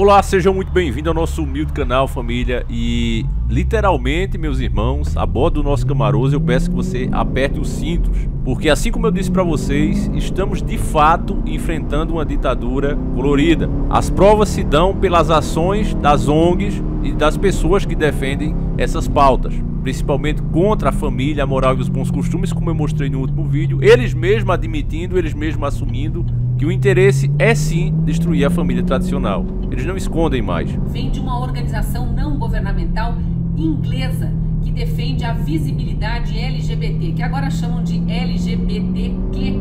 Olá, sejam muito bem-vindos ao nosso humilde canal, família. E literalmente, meus irmãos, a bordo do nosso Camaroso, eu peço que você aperte os cintos, porque assim como eu disse para vocês, estamos de fato enfrentando uma ditadura colorida. As provas se dão pelas ações das ONGs e das pessoas que defendem essas pautas, principalmente contra a família, a moral e os bons costumes, como eu mostrei no último vídeo, eles mesmos admitindo, eles mesmos assumindo que o interesse é sim destruir a família tradicional. Eles não escondem mais. Vem de uma organização não governamental inglesa que defende a visibilidade LGBT, que agora chamam de LGBTQ+.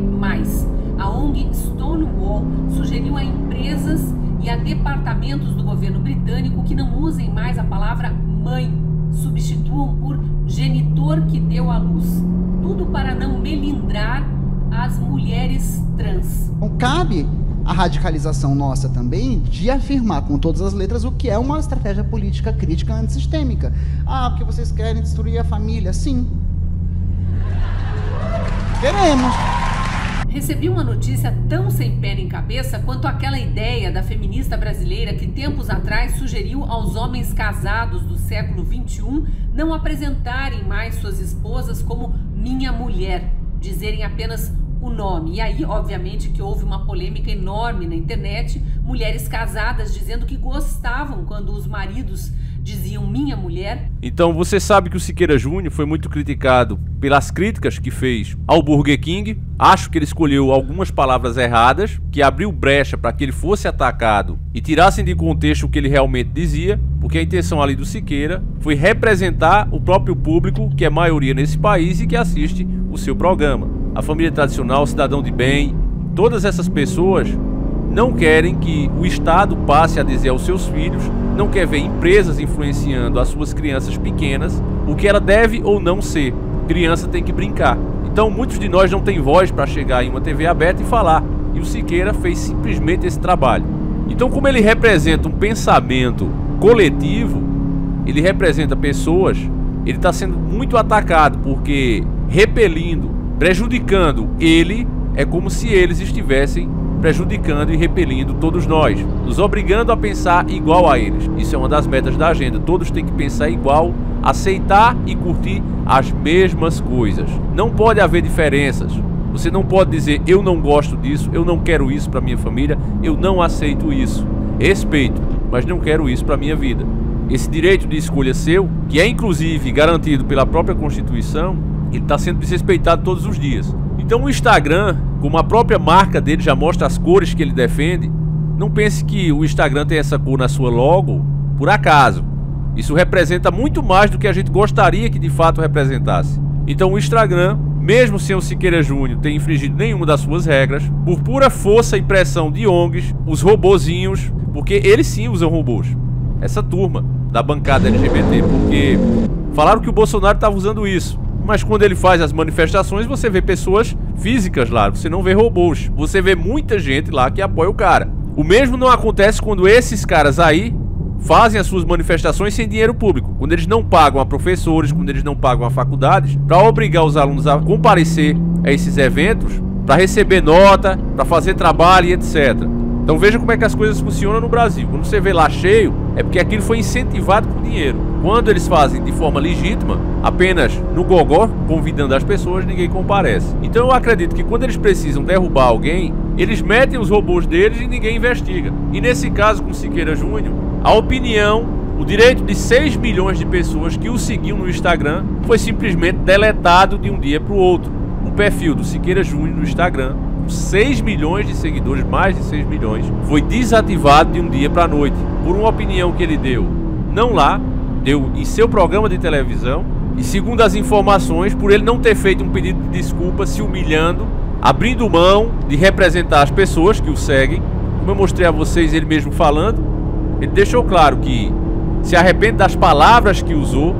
A ONG Stonewall sugeriu a empresas e a departamentos do governo britânico que não usem mais a palavra mãe, substituam por genitor que deu à luz. Tudo para não melindrar as mulheres trans. Então cabe a radicalização nossa também de afirmar com todas as letras o que é uma estratégia política crítica antissistêmica. Ah, porque vocês querem destruir a família? Sim. Queremos. Recebi uma notícia tão sem pé nem cabeça quanto aquela ideia da feminista brasileira que tempos atrás sugeriu aos homens casados do século XXI não apresentarem mais suas esposas como minha mulher, dizerem apenas o nome. E aí, obviamente, que houve uma polêmica enorme na internet, mulheres casadas dizendo que gostavam quando os maridos diziam minha mulher. Então você sabe que o Siqueira Júnior foi muito criticado pelas críticas que fez ao Burger King. Acho que ele escolheu algumas palavras erradas, que abriu brecha para que ele fosse atacado e tirassem de contexto o que ele realmente dizia, porque a intenção ali do Siqueira foi representar o próprio público, que é maioria nesse país e que assiste o seu programa. A família tradicional, o cidadão de bem, todas essas pessoas não querem que o Estado passe a dizer aos seus filhos, não quer ver empresas influenciando as suas crianças pequenas o que ela deve ou não ser. Criança tem que brincar. Então muitos de nós não têm voz para chegar em uma TV aberta e falar. E o Siqueira fez simplesmente esse trabalho. Então, como ele representa um pensamento coletivo, ele representa pessoas, ele está sendo muito atacado, porque repelindo, prejudicando ele, é como se eles estivessem prejudicando e repelindo todos nós, nos obrigando a pensar igual a eles. Isso é uma das metas da agenda, todos têm que pensar igual, aceitar e curtir as mesmas coisas. Não pode haver diferenças. Você não pode dizer eu não gosto disso, eu não quero isso para minha família, eu não aceito isso. Respeito, mas não quero isso para minha vida. Esse direito de escolha seu, que é inclusive garantido pela própria Constituição, ele está sendo desrespeitado todos os dias. Então o Instagram, como a própria marca dele já mostra as cores que ele defende, não pense que o Instagram tem essa cor na sua logo por acaso. Isso representa muito mais do que a gente gostaria que de fato representasse. Então o Instagram, mesmo sem o Siqueira Júnior ter infringido nenhuma das suas regras, por pura força e pressão de ONGs, os robozinhos, porque eles sim usam robôs, essa turma da bancada LGBT, porque falaram que o Bolsonaro estava usando isso. Mas quando ele faz as manifestações, você vê pessoas físicas lá, você não vê robôs. Você vê muita gente lá que apoia o cara. O mesmo não acontece quando esses caras aí fazem as suas manifestações sem dinheiro público. Quando eles não pagam a professores, quando eles não pagam a faculdades, para obrigar os alunos a comparecer a esses eventos, para receber nota, para fazer trabalho e etc. Então veja como é que as coisas funcionam no Brasil. Quando você vê lá cheio, é porque aquilo foi incentivado com dinheiro. Quando eles fazem de forma legítima, apenas no gogó, convidando as pessoas, ninguém comparece. Então eu acredito que quando eles precisam derrubar alguém, eles metem os robôs deles e ninguém investiga. E nesse caso com Siqueira Júnior, a opinião, o direito de 6 milhões de pessoas que o seguiam no Instagram foi simplesmente deletado de um dia para o outro. O perfil do Siqueira Júnior no Instagram, 6 milhões de seguidores, mais de 6 milhões, foi desativado de um dia para a noite, por uma opinião que ele deu, não lá, deu em seu programa de televisão, e segundo as informações, por ele não ter feito um pedido de desculpa, se humilhando, abrindo mão de representar as pessoas que o seguem. Como eu mostrei a vocês, ele mesmo falando, ele deixou claro que se arrepende das palavras que usou,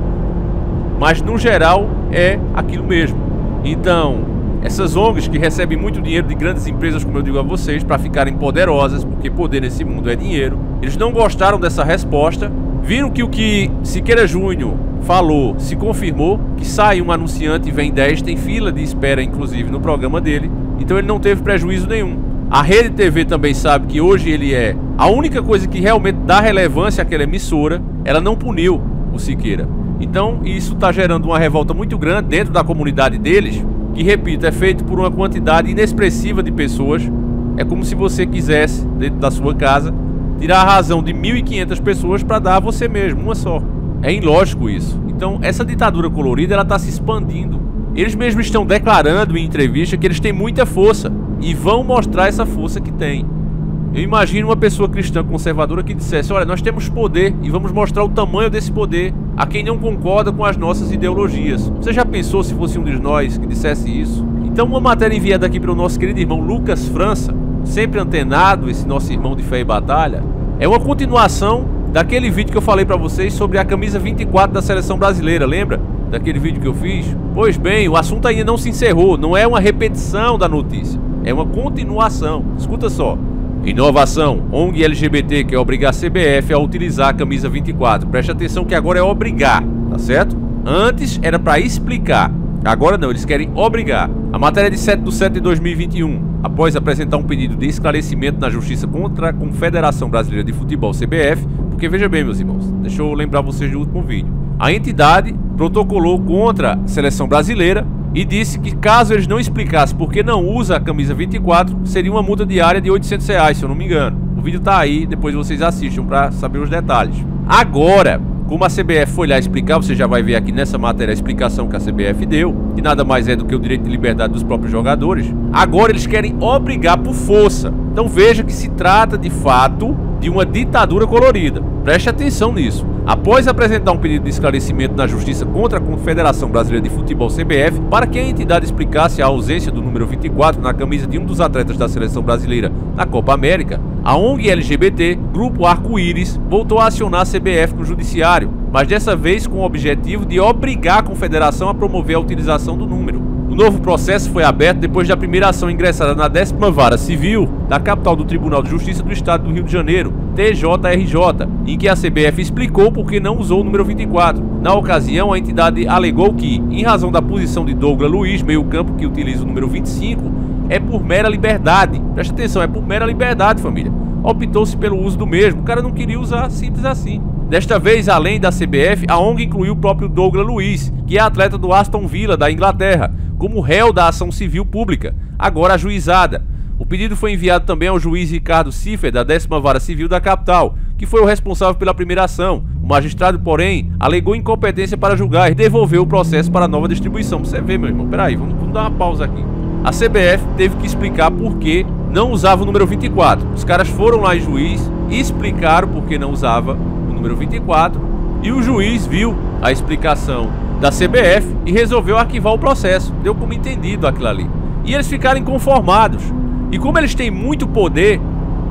mas no geral é aquilo mesmo. Então essas ONGs que recebem muito dinheiro de grandes empresas, como eu digo a vocês, para ficarem poderosas, porque poder nesse mundo é dinheiro, eles não gostaram dessa resposta, viram que o que Siqueira Júnior falou se confirmou, que sai um anunciante e vem 10, tem fila de espera inclusive no programa dele, então ele não teve prejuízo nenhum. A Rede TV também sabe que hoje ele é a única coisa que realmente dá relevância àquela emissora. Ela não puniu o Siqueira. Então isso está gerando uma revolta muito grande dentro da comunidade deles, que, repito, é feito por uma quantidade inexpressiva de pessoas. É como se você quisesse, dentro da sua casa, tirar a razão de 1.500 pessoas para dar a você mesmo, uma só. É ilógico isso. Então essa ditadura colorida, ela está se expandindo. Eles mesmos estão declarando em entrevista que eles têm muita força e vão mostrar essa força que tem. Eu imagino uma pessoa cristã conservadora que dissesse: olha, nós temos poder e vamos mostrar o tamanho desse poder a quem não concorda com as nossas ideologias. Você já pensou se fosse um de nós que dissesse isso? Então, uma matéria enviada aqui pelo nosso querido irmão Lucas França, sempre antenado, esse nosso irmão de fé e batalha, é uma continuação daquele vídeo que eu falei pra vocês sobre a camisa 24 da seleção brasileira, lembra? Daquele vídeo que eu fiz? Pois bem, o assunto ainda não se encerrou, não é uma repetição da notícia, é uma continuação. Escuta só. Inovação, ONG LGBT quer obrigar a CBF a utilizar a camisa 24. Preste atenção que agora é obrigar, tá certo? Antes era pra explicar, agora não, eles querem obrigar. A matéria é de 7/7/2021. Após apresentar um pedido de esclarecimento na justiça contra a Confederação Brasileira de Futebol, CBF, porque veja bem, meus irmãos, deixa eu lembrar vocês do último vídeo. A entidade protocolou contra a seleção brasileira e disse que caso eles não explicassem por que não usa a camisa 24, seria uma multa diária de R$800, se eu não me engano. O vídeo tá aí, depois vocês assistam para saber os detalhes. Agora, como a CBF foi lá explicar, você já vai ver aqui nessa matéria a explicação que a CBF deu, que nada mais é do que o direito de liberdade dos próprios jogadores. Agora eles querem obrigar por força. Então veja que se trata de fato de uma ditadura colorida. Preste atenção nisso. Após apresentar um pedido de esclarecimento na justiça contra a Confederação Brasileira de Futebol, CBF, para que a entidade explicasse a ausência do número 24 na camisa de um dos atletas da seleção brasileira na Copa América, a ONG LGBT, Grupo Arco-Íris, voltou a acionar a CBF no judiciário, mas dessa vez com o objetivo de obrigar a confederação a promover a utilização do número. O novo processo foi aberto depois da primeira ação ingressada na 10ª Vara Civil da capital do Tribunal de Justiça do Estado do Rio de Janeiro, TJRJ, em que a CBF explicou por que não usou o número 24. Na ocasião, a entidade alegou que, em razão da posição de Douglas Luiz, meio-campo que utiliza o número 25, é por mera liberdade. Presta atenção, é por mera liberdade, família. Optou-se pelo uso do mesmo, o cara não queria usar, simples assim. Desta vez, além da CBF, a ONG incluiu o próprio Douglas Luiz, que é atleta do Aston Villa, da Inglaterra, como réu da ação civil pública, agora ajuizada. O pedido foi enviado também ao juiz Ricardo Ciffer, da 10ª Vara Civil da capital, que foi o responsável pela primeira ação. O magistrado, porém, alegou incompetência para julgar e devolveu o processo para nova distribuição. Você vê, meu irmão, peraí, vamos dar uma pausa aqui. A CBF teve que explicar por que não usava o número 24. Os caras foram lá em juiz e explicaram por que não usava o número 24, e o juiz viu a explicação da CBF e resolveu arquivar o processo. Deu como entendido aquilo ali. E eles ficaram inconformados. E como eles têm muito poder,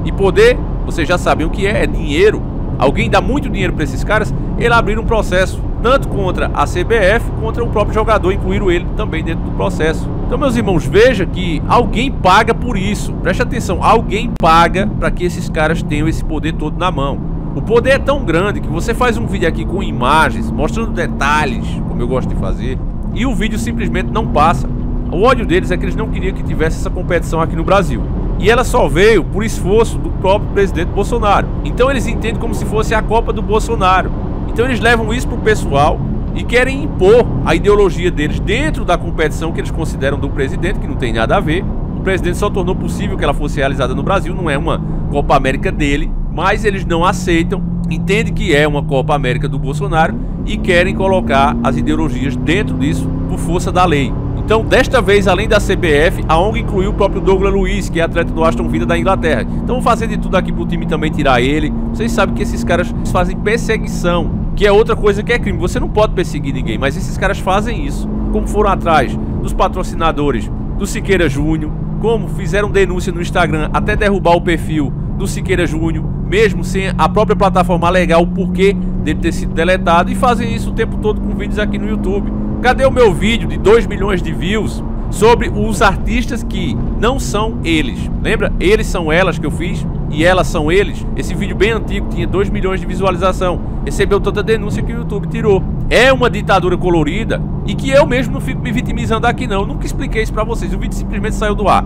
e poder, vocês já sabem o que é dinheiro. Alguém dá muito dinheiro para esses caras, eles abriram um processo, tanto contra a CBF, contra o próprio jogador, incluíram ele também dentro do processo. Então, meus irmãos, veja que alguém paga por isso. Preste atenção, alguém paga para que esses caras tenham esse poder todo na mão. O poder é tão grande que você faz um vídeo aqui com imagens, mostrando detalhes, como eu gosto de fazer, e o vídeo simplesmente não passa. O ódio deles é que eles não queriam que tivesse essa competição aqui no Brasil. E ela só veio por esforço do próprio presidente Bolsonaro. Então eles entendem como se fosse a Copa do Bolsonaro. Então eles levam isso pro pessoal e querem impor a ideologia deles dentro da competição que eles consideram do presidente, que não tem nada a ver. O presidente só tornou possível que ela fosse realizada no Brasil, não é uma Copa América dele, mas eles não aceitam, entendem que é uma Copa América do Bolsonaro e querem colocar as ideologias dentro disso por força da lei. Então, desta vez, além da CBF, a ONG incluiu o próprio Douglas Luiz, que é atleta do Aston Villa da Inglaterra. Então, vamos fazer de tudo aqui pro time também tirar ele. Vocês sabem que esses caras fazem perseguição, que é outra coisa que é crime. Você não pode perseguir ninguém, mas esses caras fazem isso. Como foram atrás dos patrocinadores do Siqueira Júnior, como fizeram denúncia no Instagram até derrubar o perfil do Siqueira Júnior, mesmo sem a própria plataforma alegar o porquê dele ter sido deletado, e fazem isso o tempo todo com vídeos aqui no YouTube. Cadê o meu vídeo de 2 milhões de views sobre os artistas que não são eles? Lembra? Eles são elas que eu fiz e elas são eles. Esse vídeo bem antigo tinha 2 milhões de visualização. Recebeu toda a denúncia que o YouTube tirou. É uma ditadura colorida e que eu mesmo não fico me vitimizando aqui não. Eu nunca expliquei isso pra vocês. O vídeo simplesmente saiu do ar.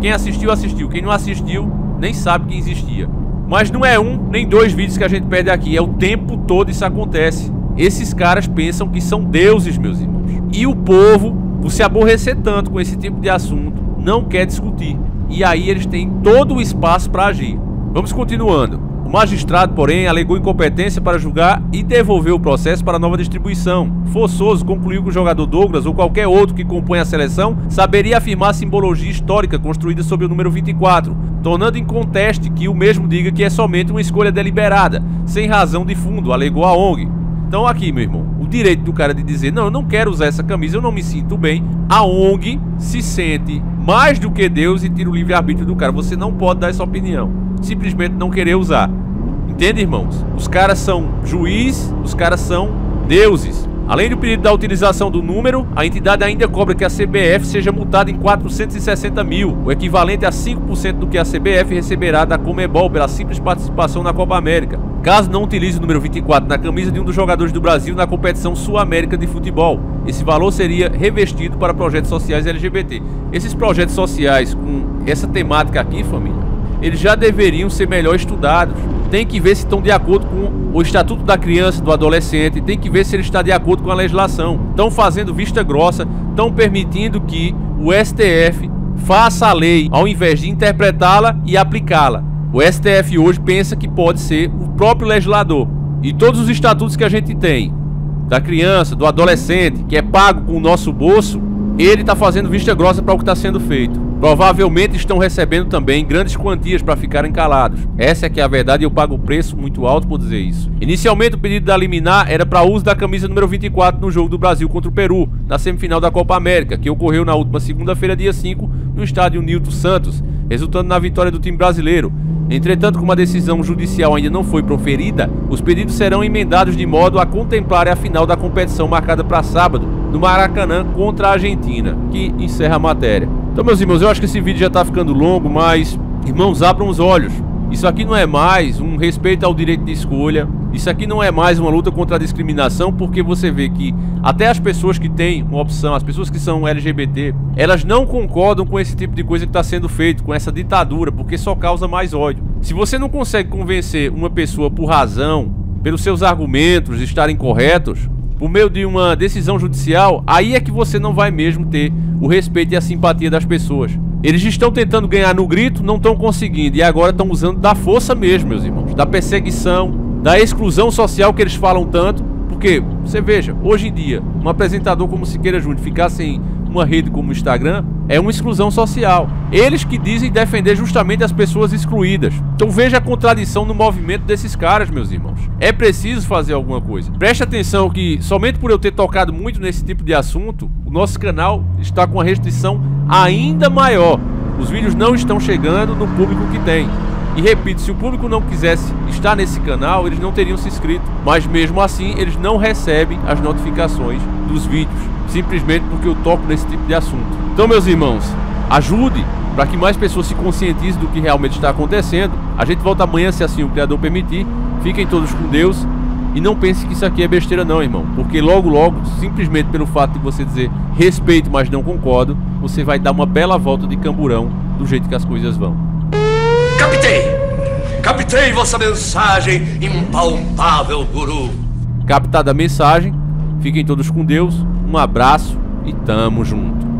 Quem assistiu, assistiu. Quem não assistiu, nem sabe que existia. Mas não é um, nem dois vídeos que a gente perde aqui. É o tempo todo isso acontece. Esses caras pensam que são deuses, meus irmãos. E o povo, por se aborrecer tanto com esse tipo de assunto, não quer discutir. E aí eles têm todo o espaço para agir. Vamos continuando. O magistrado, porém, alegou incompetência para julgar e devolveu o processo para nova distribuição. Forçoso concluiu que o jogador Douglas ou qualquer outro que compõe a seleção saberia afirmar a simbologia histórica construída sob o número 24, tornando inconteste que o mesmo diga que é somente uma escolha deliberada, sem razão de fundo, alegou a ONG. Então aqui, meu irmão, o direito do cara de dizer, não, eu não quero usar essa camisa, eu não me sinto bem, a ONG se sente mais do que Deus e tira o livre-arbítrio do cara. Você não pode dar essa opinião, simplesmente não querer usar. Entende, irmãos? Os caras são juiz, os caras são deuses. Além do pedido da utilização do número, a entidade ainda cobra que a CBF seja multada em 460 mil, o equivalente a 5% do que a CBF receberá da Conmebol pela simples participação na Copa América, caso não utilize o número 24 na camisa de um dos jogadores do Brasil na competição Sul-América de futebol. Esse valor seria revestido para projetos sociais LGBT. Esses projetos sociais com essa temática aqui, família, eles já deveriam ser melhor estudados. Tem que ver se estão de acordo com o Estatuto da Criança, do Adolescente, tem que ver se ele está de acordo com a legislação. Estão fazendo vista grossa, estão permitindo que o STF faça a lei ao invés de interpretá-la e aplicá-la. O STF hoje pensa que pode ser o próprio legislador. E todos os estatutos que a gente tem, da criança, do adolescente, que é pago com o nosso bolso, ele está fazendo vista grossa para o que está sendo feito. Provavelmente estão recebendo também grandes quantias para ficarem calados. Essa é que é a verdade e eu pago um preço muito alto por dizer isso. Inicialmente o pedido da liminar era para uso da camisa número 24 no jogo do Brasil contra o Peru, na semifinal da Copa América, que ocorreu na última segunda-feira, dia 5, no estádio Nilton Santos, resultando na vitória do time brasileiro. Entretanto, como a decisão judicial ainda não foi proferida, os pedidos serão emendados de modo a contemplar a final da competição marcada para sábado, no Maracanã contra a Argentina, que encerra a matéria. Então, meus irmãos, eu acho que esse vídeo já está ficando longo, mas, irmãos, abram os olhos. Isso aqui não é mais um respeito ao direito de escolha. Isso aqui não é mais uma luta contra a discriminação, porque você vê que até as pessoas que têm uma opção, as pessoas que são LGBT, elas não concordam com esse tipo de coisa que está sendo feito, com essa ditadura, porque só causa mais ódio. Se você não consegue convencer uma pessoa por razão, pelos seus argumentos estarem corretos, por meio de uma decisão judicial, aí é que você não vai mesmo ter o respeito e a simpatia das pessoas. Eles estão tentando ganhar no grito, não estão conseguindo, e agora estão usando da força mesmo, meus irmãos, da perseguição, da exclusão social que eles falam tanto, porque, você veja, hoje em dia, um apresentador como Siqueira Júnior ficar sem uma rede como o Instagram é uma exclusão social. Eles que dizem defender justamente as pessoas excluídas. Então veja a contradição no movimento desses caras, meus irmãos. É preciso fazer alguma coisa. Preste atenção que, somente por eu ter tocado muito nesse tipo de assunto, o nosso canal está com uma restrição ainda maior. Os vídeos não estão chegando no público que tem. E repito, se o público não quisesse estar nesse canal, eles não teriam se inscrito. Mas mesmo assim, eles não recebem as notificações dos vídeos, simplesmente porque eu toco nesse tipo de assunto. Então, meus irmãos, ajude para que mais pessoas se conscientizem do que realmente está acontecendo. A gente volta amanhã, se assim o Criador permitir. Fiquem todos com Deus. E não pense que isso aqui é besteira não, irmão. Porque logo, logo, simplesmente pelo fato de você dizer respeito, mas não concordo, você vai dar uma bela volta de camburão do jeito que as coisas vão. Captei vossa mensagem, impalpável guru. Captada a mensagem. Fiquem todos com Deus. Um abraço e tamo junto.